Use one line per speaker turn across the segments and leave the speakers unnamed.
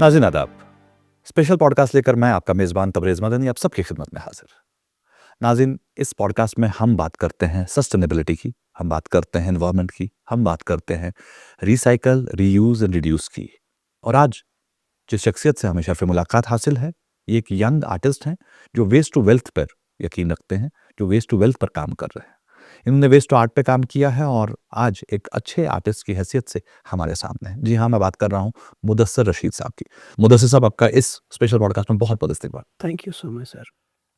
नाज़रीन आदाब। Special podcast लेकर मैं आपका मेज़बान तबरेज़ मदनी आप सबकी खिदमत में हाज़िर। नाज़रीन, इस पॉडकास्ट में हम बात करते हैं सस्टेनेबिलिटी की, हम बात करते हैं एनवायरनमेंट की, हम बात करते हैं रिसाइकल, रीयूज़ एंड रिड्यूस की। और आज जिस शख्सियत से हमें शर्फ़ मुलाकात हासिल है, ये एक यंग आर्टिस्ट हैं जो वेस्ट टू वेल्थ पर यकीन रखते हैं, जो वेस्ट टू वेल्थ पर काम कर रहे हैं। इन्होंने वेस्ट टू आर्ट पे काम किया है और आज एक अच्छे आर्टिस्ट की हैसियत से हमारे सामने है। जी हाँ, मैं बात कर रहा हूँ मुदस्सिर रशीद साहब की। मुदस्सिर साहब, आपका इस स्पेशल पॉडकास्ट में बहुत-बहुत इस्तकबाल।
Thank you so much sir.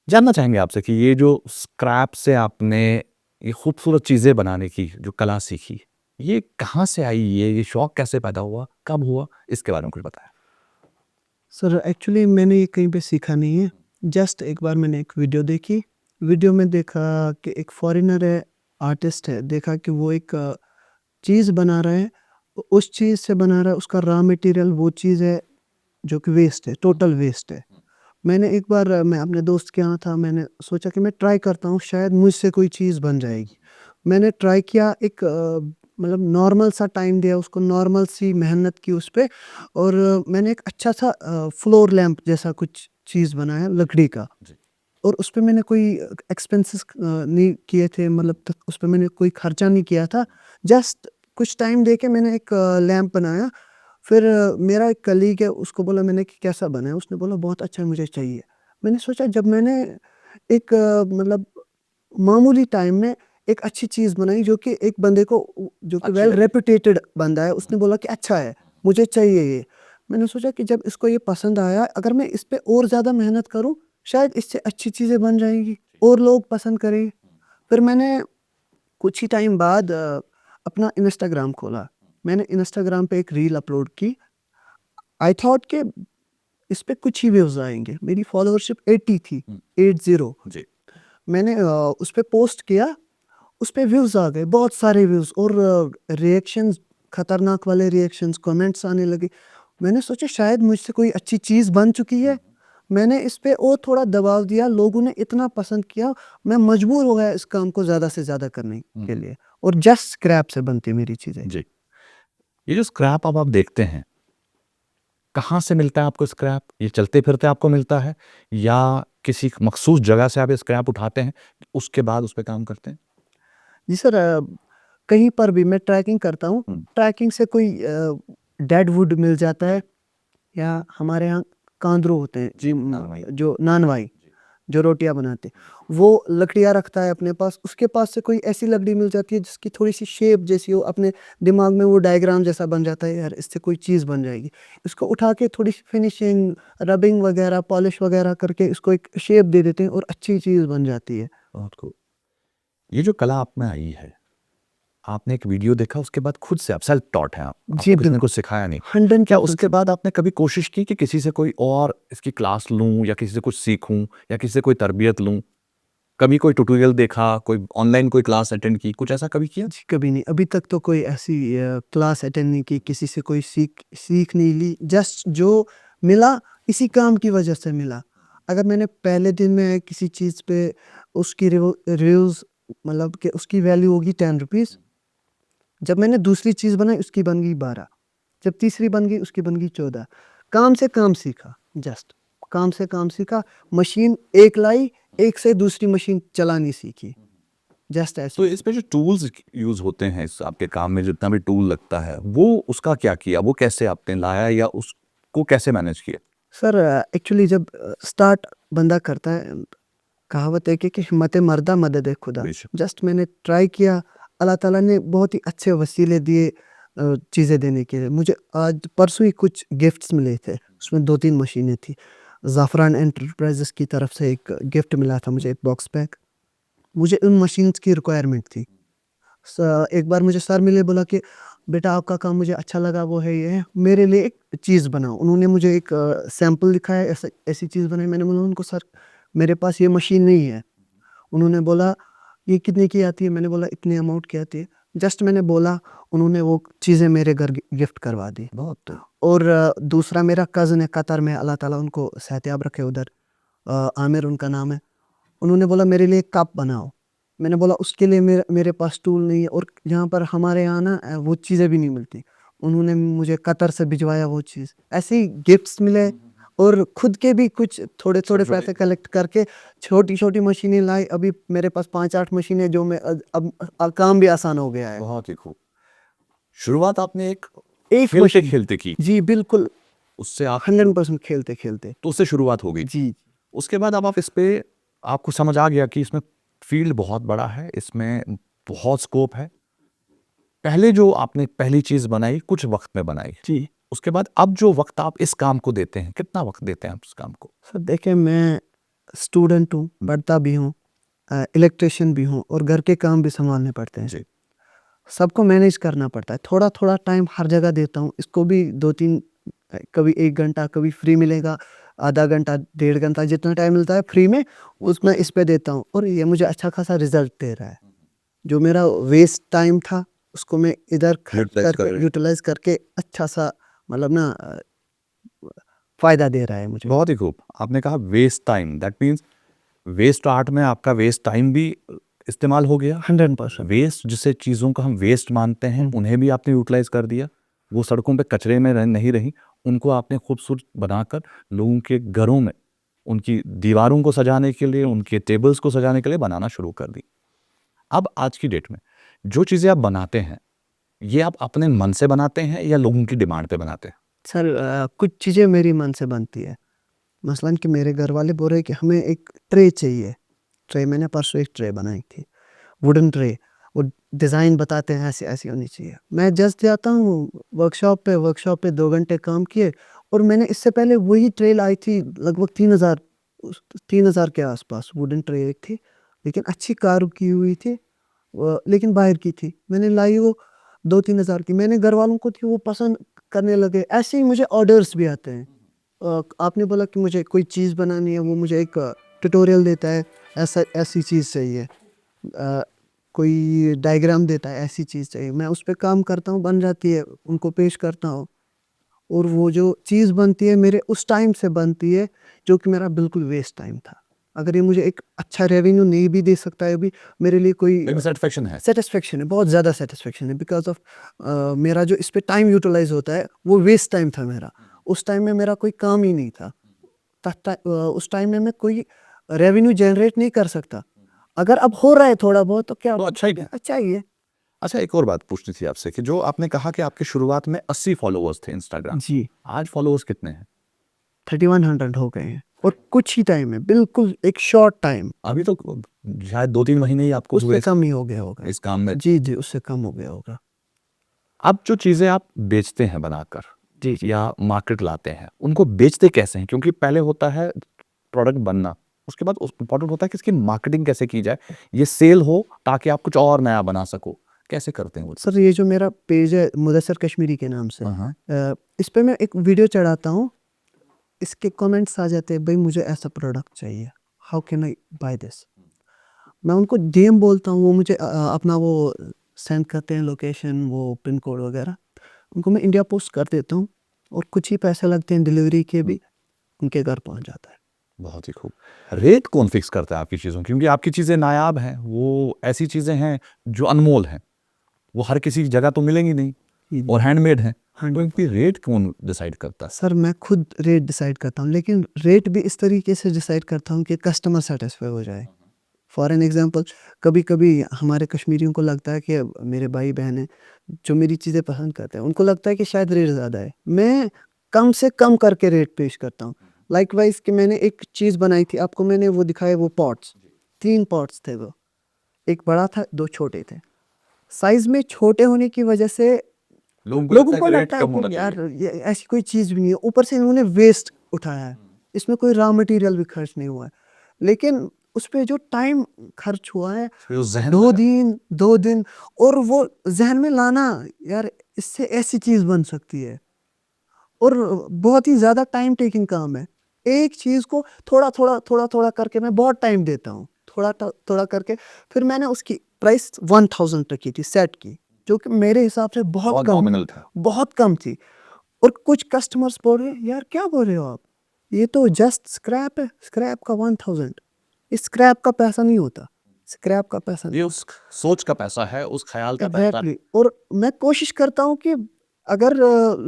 जानना चाहेंगे आपसे कि ये जो स्क्रैप से आपने ये खूबसूरत चीज़ें बनाने की जो कला सीखी, ये कहाँ से आई? ये शौक कैसे पैदा हुआ? कब हुआ? इसके बारे में कुछ बताएँ।
सर एक्चुअली मैंने ये कहीं पे सीखा नहीं है। जस्ट एक बार मैंने एक वीडियो देखी। वीडियो में देखा कि एक फॉरेनर है, आर्टिस्ट है। देखा कि वो एक चीज़ बना रहा है। उस चीज़ से बना रहा है, उसका रॉ मटेरियल वो चीज़ है जो कि वेस्ट है, टोटल वेस्ट है। मैंने एक बार मैं अपने दोस्त के यहाँ था, मैंने सोचा कि मैं ट्राई करता हूँ, शायद मुझसे कोई चीज़ बन जाएगी। मैंने ट्राई किया, एक मतलब नॉर्मल सा टाइम दिया उसको, नॉर्मल सी मेहनत की उस पे और मैंने एक अच्छा सा फ्लोर लैंप जैसा कुछ चीज़ बनाया लकड़ी का।
जी।
और उस पे मैंने कोई एक्सपेंसेस नहीं किए थे, मतलब उस पे मैंने कोई खर्चा नहीं किया था। जस्ट कुछ टाइम दे के मैंने एक लैंप बनाया। फिर मेरा एक कलीग है, उसको बोला मैंने कि कैसा बना है? उसने बोला बहुत अच्छा है, मुझे चाहिए। मैंने सोचा जब मैंने एक मतलब मामूली टाइम में एक अच्छी चीज़ बनाई जो कि एक बंदे को जो कि
अच्छी
वेल
लगी।
रेपुटेटेड बंदा है, उसने बोला कि अच्छा है, मुझे चाहिए ये। मैंने सोचा कि जब इसको ये पसंद आया, अगर मैं इस पे और ज़्यादा मेहनत करूँ, शायद इससे अच्छी चीज़ें बन जाएँगी और लोग पसंद करेंगे। फिर मैंने कुछ ही टाइम बाद अपना इंस्टाग्राम खोला। मैंने इंस्टाग्राम पे एक रील अपलोड की। आई थॉट कि इस पे कुछ ही व्यूज़ आएँगे। मेरी फॉलोअरशिप 80 थी,
हुँ।
80।
जी।
मैंने उस पे पोस्ट किया, उस पे व्यूज़ आ गए, बहुत सारे व्यूज़ और रिएक्शंस, खतरनाक वाले रिएक्शंस, कमेंट्स आने लगे। मैंने सोचा शायद मुझसे कोई अच्छी चीज़ बन चुकी है। मैंने इस पे और थोड़ा दबाव दिया, लोगों ने इतना पसंद किया, मैं मजबूर हो गया इस काम को ज़्यादा से ज़्यादा करने
हुँ।
के लिए और जस्ट स्क्रैप से बनती मेरी चीज़ें।
जी। ये जो स्क्रैप अब आप देखते हैं, कहाँ से मिलता है आपको स्क्रैप? ये चलते-फिरते आपको मिलता है या किसी मखसूस जगह से आप ये स्क्रैप उठाते हैं, उसके बाद उस पे काम करते हैं?
जी सर, कहीं पर भी मैं ट्रैकिंग करता हूँ,
हुँ।
ट्रैकिंग से कोई डेड वुड मिल जाता है या हमारे यहाँ कांदरू होते हैं जी,
नानवाई।
जो नानवाई,
जी।
जो रोटियाँ बनाते हैं, वो लकड़ियाँ रखता है अपने पास। उसके पास से कोई ऐसी लकड़ी मिल जाती है जिसकी थोड़ी-सी शेप जैसी हो, अपने दिमाग में वो डायग्राम जैसा बन जाता है, यार इससे कोई चीज़ बन जाएगी। इसको उठा के थोड़ी-सी फिनिशिंग, रबिंग वगैरह, पॉलिश वगैरह करके इसको एक शेप दे देते हैं और अच्छी चीज़ बन जाती है।
बहुत खूब। ये जो कला आप में आई है, आपने एक वीडियो देखा उसके बाद खुद से आप सेल्फ टॉट हैं आप,
जी
आपको किसी ने
बिल्कुल,
कुछ सिखाया नहीं। क्या
100%।
उसके बाद आपने कभी कोशिश की कि किसी से कोई और इसकी क्लास लूँ या किसी से कुछ सीखूँ या किसी से कोई तरबियत लूँ? कभी कोई ट्यूटोरियल देखा, कोई ऑनलाइन कोई क्लास अटेंड की, कुछ ऐसा कभी किया?
जी, कभी नहीं। अभी तक तो कोई ऐसी क्लास अटेंड नहीं की, किसी से कोई सीख नहीं ली। जस्ट जो मिला, इसी काम की वजह से मिला। अगर मैंने पहले दिन में किसी चीज़ पे उसकी रिव्यूज़, मतलब कि उसकी वैल्यू होगी ₹10, जब मैंने दूसरी चीज़ बनाई उसकी बन गई 12, जब तीसरी बन गई उसकी बन गई 14। काम से काम सीखा, जस्ट काम से काम सीखा। मशीन एक लाई, एक से दूसरी मशीन चलानी सीखी, जस्ट ऐसे
तो
ही।
इसमें जो टूल्स यूज़ होते हैं इस आपके काम में जितना भी टूल लगता है, वो उसका क्या किया? वो कैसे आपने लाया या उसको कैसे मैनेज किया?
सर एक्चुअली जब स्टार्ट बंदा करता है, कहावत है कि हिम्मत मर्दा मदद है खुदा।
बेशक।
जस्ट मैंने ट्राई किया, अल्लाह ताला ने बहुत ही अच्छे वसीले दिए चीज़ें देने के लिए। मुझे आज परसों ही कुछ गिफ्ट्स मिले थे, उसमें 2-3 मशीनें थी। ज़ाफ़रान एंटरप्राइज़ेज़ की तरफ से एक गिफ्ट मिला था मुझे, एक बॉक्स पैक। मुझे उन मशीन्स की रिक्वायरमेंट थी। एक बार मुझे सर मिले, बोला कि बेटा आपका काम मुझे अच्छा लगा, वो है ये है, मेरे लिए एक चीज़ बनाओ। उन्होंने मुझे एक सैंपल दिखाया, ऐसी चीज़ बनाई। मैंने बोला उनको, सर मेरे पास ये मशीन नहीं है। उन्होंने बोला ये कितने की आती है? मैंने बोला इतने अमाउंट की आती है। जस्ट मैंने बोला, उन्होंने वो चीज़ें मेरे घर गिफ्ट करवा दी।
बहुत।
और दूसरा मेरा कज़न है कतर में, अल्लाह ताला उनको सेहतयाब रखे उधर, आमिर उनका नाम है। उन्होंने बोला मेरे लिए कप बनाओ। मैंने बोला उसके लिए मेरे मेरे पास टूल नहीं है और यहाँ पर हमारे यहाँ ना वो चीज़ें भी नहीं मिलती। उन्होंने मुझे कतर से भिजवाया वो चीज़। ऐसे ही गिफ्ट्स मिले और खुद के भी कुछ थोड़े-थोड़े
छोटे-छोटे।
पैसे कलेक्ट करके छोटी-छोटी मशीनें लाई। अभी मेरे पास 5-8 मशीनें जो मैं अब काम भी आसान हो गया है।
बहुत ही खूब। शुरुआत आपने एक
एक
खेलते
मशीन
खेलते की,
जी, बिल्कुल
उससे आप
100% खेलते-खेलते।
तो उससे शुरुआत हो गई।
जी,
उसके बाद अब आप इस पे आपको समझ आ गया कि इसमें फील्ड बहुत बड़ा है, इसमें बहुत स्कोप है। पहले जो आपने पहली चीज़ बनाई कुछ वक़्त में बनाई।
जी।
उसके बाद अब जो वक़्त आप इस काम को देते हैं, कितना वक़्त देते हैं आप इस काम को?
सर देखिए मैं स्टूडेंट हूँ, पढ़ता भी हूँ, इलेक्ट्रिशियन भी हूँ और घर के काम भी सँभालने पड़ते हैं।
जी।
सबको मैनेज करना पड़ता है। थोड़ा-थोड़ा टाइम हर जगह देता हूँ। इसको भी 2-3 कभी 1 घंटा, कभी फ्री मिलेगा, आधा घंटा, 1.5 घंटा जितना टाइम मिलता है फ्री में, उतना इस पे देता हूँ और ये मुझे अच्छा खासा रिज़ल्ट दे रहा है। जो मेरा वेस्ट टाइम था, उसको मैं इधर खर्च
यूटिलाइज़ कर रहे
करके
हैं।
यूटिलाइज़ करके अच्छा-सा मतलब ना फ़ायदा दे रहा है मुझे।
बहुत ही खूब। आपने कहा waste time, that means waste art में आपका वेस्ट टाइम भी इस्तेमाल हो गया।
100%
वेस्ट जिसे चीज़ों को हम वेस्ट मानते हैं, उन्हें भी आपने यूटिलाइज़ कर दिया। वो सड़कों पे कचरे में नहीं रहीं, उनको आपने खूबसूरत बनाकर लोगों के घरों में, उनकी दीवारों को सजाने के लिए, उनके टेबल्स को सजाने के लिए बनाना शुरू कर दी। अब आज की डेट में जो चीज़ें आप बनाते हैं, ये आप अपने मन से बनाते हैं या लोगों की डिमांड पे बनाते हैं?
सर कुछ चीज़ें मेरी मन से बनती है। मसलन कि मेरे घर वाले बोल रहे हैं कि हमें एक ट्रे चाहिए। ट्रे मैंने परसों एक ट्रे बनाई थी, वुडन ट्रे। वो डिज़ाइन बताते हैं ऐसी-ऐसी होनी चाहिए। मैं जस्ट जाता हूँ वर्कशॉप पे 2 घंटे काम किए और मैंने इससे पहले वही ट्रे लाई थी लगभग 3000 3000 के आस-पास वुडन ट्रे एक थी, लेकिन अच्छी कार्व की हुई थी लेकिन बाहर की थी। मैंने लाई वो 2-3 हज़ार की। मैंने घरवालों को थी वो पसंद करने लगे। ऐसे ही मुझे ऑर्डर्स भी आते हैं। आपने बोला कि मुझे कोई चीज़ बनानी है, वो मुझे एक ट्यूटोरियल देता है, ऐसी चीज़ चाहिए। कोई डायग्राम देता है, ऐसी चीज़ चाहिए। मैं उस पे काम करता हूँ, बन जाती है, उनको पेश करता हूँ और वो जो चीज़ बनती है मेरे उस टाइम से बनती है, जो कि मेरा बिल्कुल वेस्ट टाइम था। अगर ये मुझे एक अच्छा रेवेन्यू नहीं भी दे सकता है अभी, मेरे लिए कोई
लेकिन सैटिस्फैक्शन है।
सैटिस्फैक्शन है, बहुत ज़्यादा सैटिस्फैक्शन है बिकॉज़ ऑफ मेरा जो इस पे टाइम यूटिलाइज़ होता है, वो वेस्ट टाइम था मेरा। उस टाइम में मेरा कोई काम ही नहीं था। उस टाइम में मैं कोई रेवेन्यू जनरेट नहीं कर सकता। अगर अब हो रहा है थोड़ा बहुत तो क्या
तो अच्छा ही है।
अच्छा ही है।
अच्छा, एक और बात पूछनी थी आपसे कि जो आपने कहा कि आपके शुरुआत में 80 फॉलोवर्स थे इंस्टाग्राम,
जी,
आज फॉलोवर्स कितने हैं?
3100 हो गए हैं और कुछ ही टाइम में, बिल्कुल एक शॉर्ट टाइम,
अभी तो शायद 2-3 महीने ही आपको हुए
उससे कम ही हो गया होगा।
इस काम में।
जी, जी, उससे कम हो गया होगा।
अब जो चीज़ें आप बेचते हैं बनाकर
जी, जी।
या मार्केट लाते हैं, उनको बेचते कैसे हैं? क्योंकि पहले होता है प्रोडक्ट बनना, उसके बाद उस इम्पोर्टेंट होता है कि इसकी मार्केटिंग कैसे की जाए, ये सेल हो ताकि आप कुछ और नया बना सको। कैसे करते हैं वो
सर
चीज़?
ये जो मेरा पेज है मुदस्सिर कश्मीरी के नाम से,
हाँ, हाँ।
इस पे मैं एक वीडियो चढ़ाता हूँ, इसके कमेंट्स आ जाते हैं, "भई मुझे ऐसा प्रोडक्ट चाहिए, how can I buy this?" मैं उनको डीएम बोलता हूँ, वो मुझे अपना वो सेंड करते हैं लोकेशन, वो पिन कोड वगैरह। उनको मैं इंडिया पोस्ट कर देता हूँ और कुछ ही पैसे लगते हैं डिलीवरी के भी, उनके घर पहुँच जाता है।
बहुत ही खूब। रेट कौन फिक्स करता है आपकी चीज़ों की? क्योंकि आपकी चीज़ें नायाब हैं, वो ऐसी चीज़ें हैं जो अनमोल हैं, वो हर किसी की जगह तो मिलेंगी नहीं
जी, जी।
और हैंडमेड हैं।
हाँ
तो
जी।
इनकी रेट कौन डिसाइड करता है?
सर मैं खुद रेट डिसाइड करता हूँ, लेकिन रेट भी इस तरीके से डिसाइड करता हूँ कि कस्टमर सैटिस्फाई हो जाए। फॉर एन एग्ज़ाम्पल कभी-कभी हमारे कश्मीरियों को लगता है कि मेरे भाई-बहन हैं, जो मेरी चीज़ें पसंद करते हैं, उनको लगता है कि शायद रेट ज़्यादा है। मैं कम से कम करके रेट पेश करता हूँ। लाइकवाइज़ कि मैंने एक चीज़ बनाई थी, आपको मैंने वो दिखाए वो पॉट्स, 3 पॉट्स थे वो। 1 बड़ा था, 2 छोटे थे। साइज़ में छोटे होने की वजह से लोगों को लगता है कि यार ये ऐसी कोई चीज़ भी नहीं है। ऊपर से इन्होंने वेस्ट उठाया है। इसमें कोई रॉ मटेरियल भी खर्च नहीं हुआ है। लेकिन उसपे जो टाइम खर्च हुआ है
फिर उस ज़हन
2 दिन और वो ज़हन में लाना यार इससे ऐसी चीज़ बन सकती है और बहुत ही ज़्यादा टाइम टेकिंग काम है। एक चीज़ को थोड़ा-थोड़ा करके मैं बहुत टाइम देता हूँ। थोड़ा करके फिर मैंने उसकी प्राइस 1000 रखी थी सेट की, जो कि मेरे हिसाब से बहुत
बहुत
कम
नॉमिनल था।
बहुत कम थी और कुछ कस्टमर्स बोल रहे हैं, "यार क्या बोल रहे हो आप? ये तो जस्ट स्क्रैप है, स्क्रैप का 1000 ये स्क्रैप का पैसा नहीं होता, स्क्रैप का पैसा नहीं
ये उस सोच का पैसा है, उस ख़्याल का पैसा है।
एग्ज़ैक्टली और मैं कोशिश करता हूँ कि अगर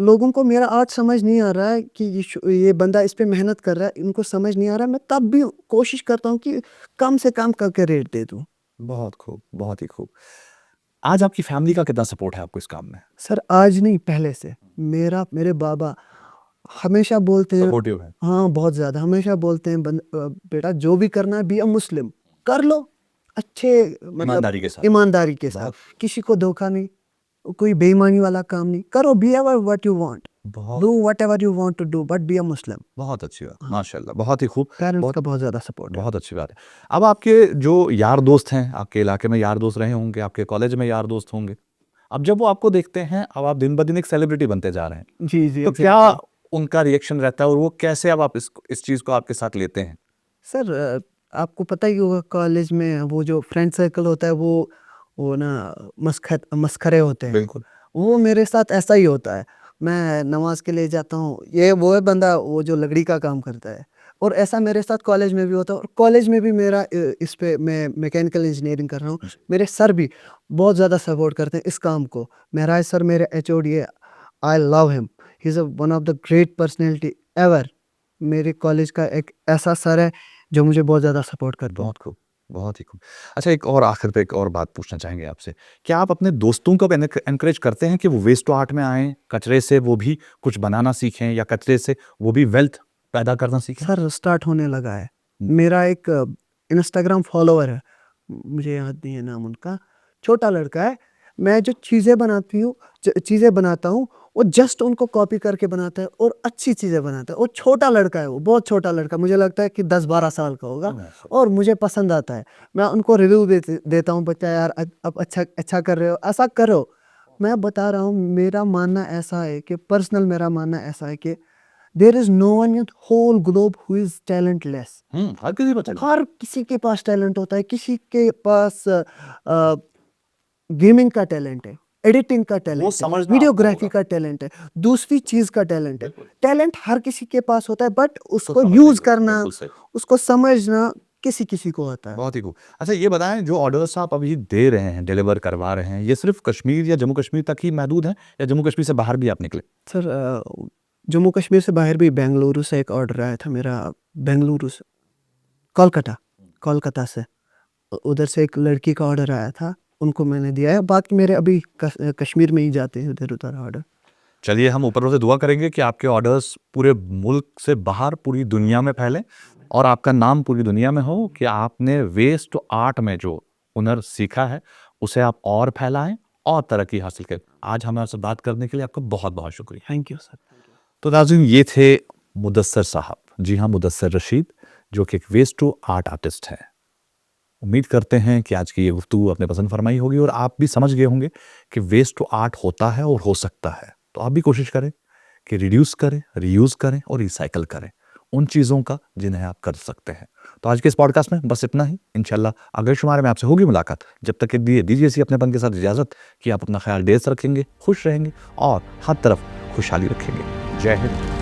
लोगों को मेरा आर्ट समझ नहीं आ रहा है कि ये बंदा इस पे मेहनत कर रहा है, इनको समझ नहीं आ रहा है, मैं तब भी कोशिश करता हूँ कि कम से कम करके रेट दे दूँ।
बहुत खूब, बहुत ही खूब। आज आपकी फैमिली का कितना सपोर्ट है आपको इस काम में?
सर आज नहीं, पहले से। मेरे बाबा हमेशा बोलते हैं,
सपोर्टिव है।
हाँ, बहुत ज़्यादा हमेशा बोलते हैं, बेटा जो भी करना है बी अ मुस्लिम, कर लो, अच्छे मतलब
ईमानदारी के साथ।
ईमानदारी के साथ,
बहुत
किसी को धोखा नहीं, कोई बेईमानी वाला काम नहीं, करो, बी एवर व्हाट यू वांट,
बहुत
do whatever you want to do, but be a Muslim.
बहुत अच्छी बात,
हाँ,
माशाल्लाह, बहुत ही खूब।
पेरेंट्स
बहुत
का बहुत ज़्यादा सपोर्ट है।
बहुत अच्छी बात है। अब आपके जो यार दोस्त हैं, आपके इलाके में यार दोस्त रहे होंगे, आपके कॉलेज में यार दोस्त होंगे। अब जब वो आपको देखते हैं, अब आप दिन ब दिन एक सेलिब्रिटी बनते जा रहे हैं,
जी, जी,
तो क्या
एग्ज़ैक्टली।
उनका रिएक्शन रहता है और वो कैसे अब आप इस चीज़ को आपके साथ लेते हैं?
सर आपको पता ही होगा कॉलेज में वो जो फ्रेंड सर्कल होता है वो ना मस्खरे होते हैं।
बिल्कुल।
वो मेरे साथ ऐसा ही होता है। मैं नमाज़ के लिए जाता हूँ, ये वो है बंदा वो जो लकड़ी का काम करता है, और ऐसा मेरे साथ कॉलेज में भी होता है, और कॉलेज में भी मेरा इस पे मैं मैकेनिकल इंजीनियरिंग कर रहा हूँ। मेरे सर भी बहुत ज़्यादा सपोर्ट करते हैं इस काम को। मेराज सर मेरे एचओडी है, I love him, he is one of the great personality ever. मेरे कॉलेज का एक ऐसा सर है जो मुझे बहुत ज़्यादा सपोर्ट करते हैं।
बहुत खूब, बहुत ही खूब। अच्छा, एक और आखिर पे एक और बात पूछना चाहेंगे आपसे। क्या आप अपने दोस्तों को भी एनकरेज करते हैं कि वो वेस्ट टू आर्ट में आएँ, कचरे से वो भी कुछ बनाना सीखें या कचरे से वो भी वेल्थ पैदा करना सीखें?
सर स्टार्ट होने लगा है।
हुँ।
मेरा एक इंस्टाग्राम फॉलोवर है, मुझे याद नहीं है नाम उनका, छोटा लड़का है। मैं जो चीज़ें बनाती हूँ, चीज़ें बनाता हूँ, वो जस्ट उनको कॉपी करके बनाता है और अच्छी चीज़ें बनाता है। वो छोटा लड़का है, वो बहुत छोटा लड़का, मुझे लगता है कि 10-12 साल का होगा, और मुझे पसंद आता है। मैं उनको रिव्यू देता हूँ, बच्चा यार अब अच्छा अच्छा कर रहे हो, ऐसा करो। मैं बता रहा हूँ, मेरा मानना ऐसा है कि पर्सनल मेरा मानना ऐसा है कि there is no one in whole globe who is talentless.
हर किसी को चलेगा।
हर किसी के पास टैलेंट होता है, किसी के पास गेमिंग का टैलेंट है, एडिटिंग का टैलेंट है,
समझना आपको
वीडियोग्राफी
होगा।
का टैलेंट है, दूसरी चीज़ का टैलेंट है।
बिल्कुल।
टैलेंट हर किसी के पास होता है, बट उसको
समझने
यूज़
की,
करना,
बिल्कुल सही।
उसको समझना किसी-किसी को आता है।
बहुत ही खूब। अच्छा, ये बताएँ, जो ऑर्डर्स आप अभी दे रहे हैं, डिलीवर करवा रहे हैं, ये सिर्फ़ कश्मीर या जम्मू कश्मीर तक ही महदूद हैं या जम्मू कश्मीर से बाहर भी आप निकले?
सर जम्मू कश्मीर से बाहर भी बेंगलुरु से एक ऑर्डर आया था मेरा, बेंगलुरु से, कोलकाता, कोलकाता से। उधर से एक लड़की का ऑर्डर आया था, उनको मैंने दिया है। बाकी मेरे अभी कश्मीर में ही जाते हैं इधर-उधर ऑर्डर।
चलिए, हम ऊपर से दुआ करेंगे कि आपके ऑर्डर्स पूरे मुल्क से बाहर पूरी दुनिया में फैलें और आपका नाम पूरी दुनिया में हो कि आपने वेस्ट टू आर्ट में जो हुनर सीखा है, उसे आप और फैलाएँ और तरक्की हासिल करें। आज हमारे से बात करने के लिए आपका बहुत-बहुत शुक्रिया।
Thank you sir.
तो नाज़रीन, ये थे मुदस्सर साहब। जी हाँ, मुदस्सर रशीद, जो कि एक वेस्ट टू आर्ट आर्टिस्ट हैं। उम्मीद करते हैं कि आज की ये गुफ्तगू आपने पसंद फरमाई होगी और आप भी समझ गए होंगे कि वेस्ट टू आर्ट होता है और हो सकता है। तो आप भी कोशिश करें कि रिड्यूस करें, रीयूज़ करें और रिसाइकिल करें उन चीज़ों का जिन्हें आप कर सकते हैं। तो आज के इस पॉडकास्ट में बस इतना ही। इंशाल्लाह अगले शुमारे में आपसे होगी मुलाकात। जब तक के लिए दीजिए इसी अपनेपन के साथ इजाज़त कि आप अपना ख्याल ढेर से रखेंगे, खुश रहेंगे और हर तरफ खुशहाली रखेंगे। जय हिंद।